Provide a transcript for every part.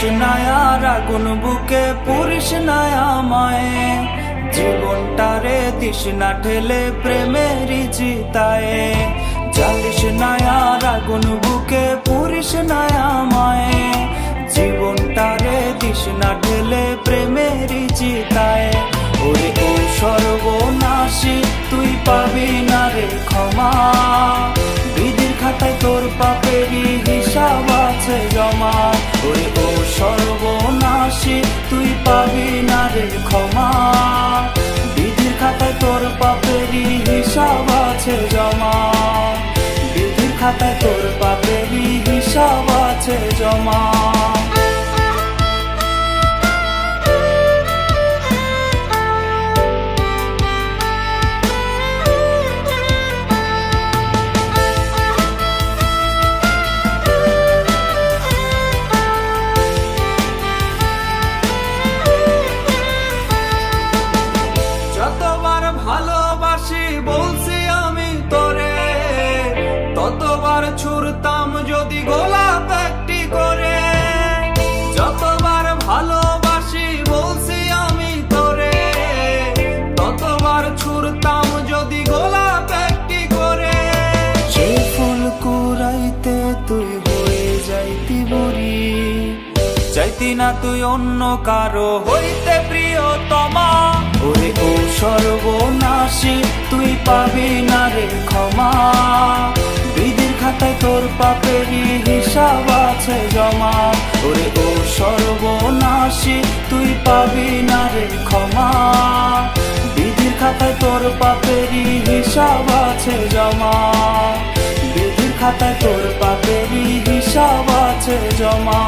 তৃষ্ণায়ার আগুন বুকে পুরিস নায়া মায়ে, জীবনটারে দিস না ঠেলে প্রেমেরই চিতায়ে। জ্বালিস নায়ার আগুন বুকে পুরিস নায়া মায়ে, জীবনটারে দিস না ঠেলে প্রেমেরই চিতায়ে। ওরে ও সর্বনাশী তুই পাবি না রে ক্ষমা, বিধির খাতায় তোর পাপেরই হিসাব আছে জমা। ওরে ও সর্বনাশী তুই পাবি না রে ক্ষমা, বিধির খাতায় তোর পাপেরই হিসাব আছে জমা। বিধির খাতায় তোর পাপেরই হিসাব আছে জমা। যতবার ভালোবাসি বলছি আমি তোরে, ততবার ছুড়তাম যদি গোলাপ একটি করে। যতবার ভালোবাসি বলছি আমি তোরে, ততবার ছুড়তাম যদি গোলাপ একটি করে। সেই ফুল কুড়াইতে তুই হয়ে যাইতি বুড়ি, চাইতি না তুই অন্য কারো হইতে প্রিয়তমা। ওরে ও সর্বনাশী তুই পাবি না রে ক্ষমা, বিধির খাতায় তোর পাপেরই হিসাব আছে জমা। ওরে ও সর্বনাশী তুই পাবি না রে ক্ষমা, বিধির খাতায় তোর পাপেরই হিসাব আছে জমা। বিধির খাতায় তোর পাপেরই হিসাব আছে জমা।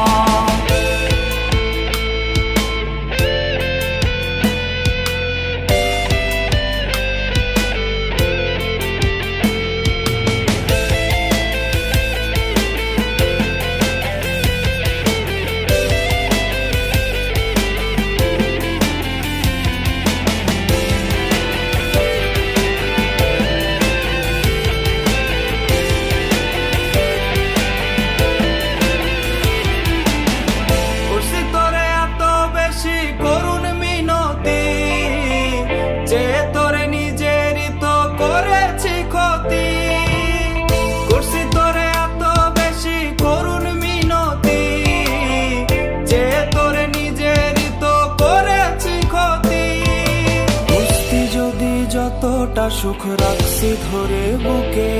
করুণ মিনতি যে তোরে নিজেরই তো করেছি ক্ষতি, করছি তোরে এত বেশি করুণ মিনতি যে তোরে নিজেরই তো করেছি ক্ষতি। বুঝতি যদি যতটা সুখ রাখছি ধরে বুকে,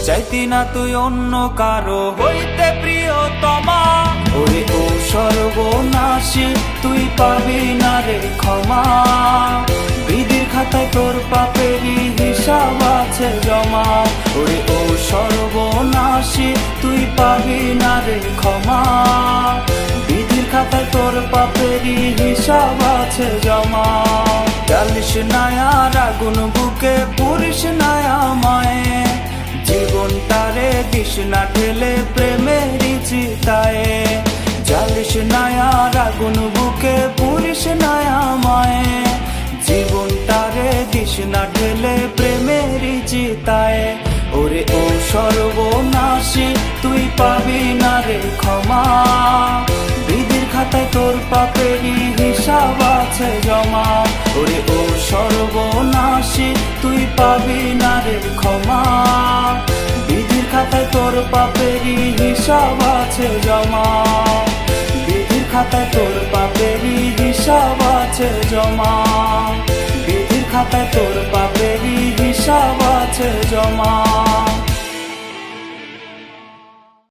চাইতি না তুই অন্য কারো হইতে প্রিয়তমা। ওরে ও সর্বনাশী তুই পাবি না রে ক্ষমা, বিধির খাতায় তোর পাপেরই হিসাব আছে জমা। ওরে ও সর্বনাশী তুই পাবি না রে ক্ষমা, বিধির খাতায় তোর পাপেরই হিসাব আছে জমা। জ্বালিস নায়ার আগুন বুকে পুরিস নায়া মায়ে, জীবনটারে দিস না ঠেলে প্রেমেরই চিতায়ে। জ্বালিস নায়ার আগুন বুকে পুরিস নায়া মায়ে, জীবনটারে দিস না ঠেলে প্রেমেরই চিতায়ে। ওরে ও সর্বনাশী তুই পাবি না রে ক্ষমা, বিধির খাতায় তোর পাপেরই হিসাব আছে জমা। ওরে ও সর্বনাশী তুই পাবি না রে ক্ষমা, বিধির খাতায় তোর পাপেরই হিসাব আছে জমা। বিধির খাতায় তোর পাপেরই হিসাব আছে জমা। বিধির খাতায় তোর পাপেরই হিসাব আছে জমা।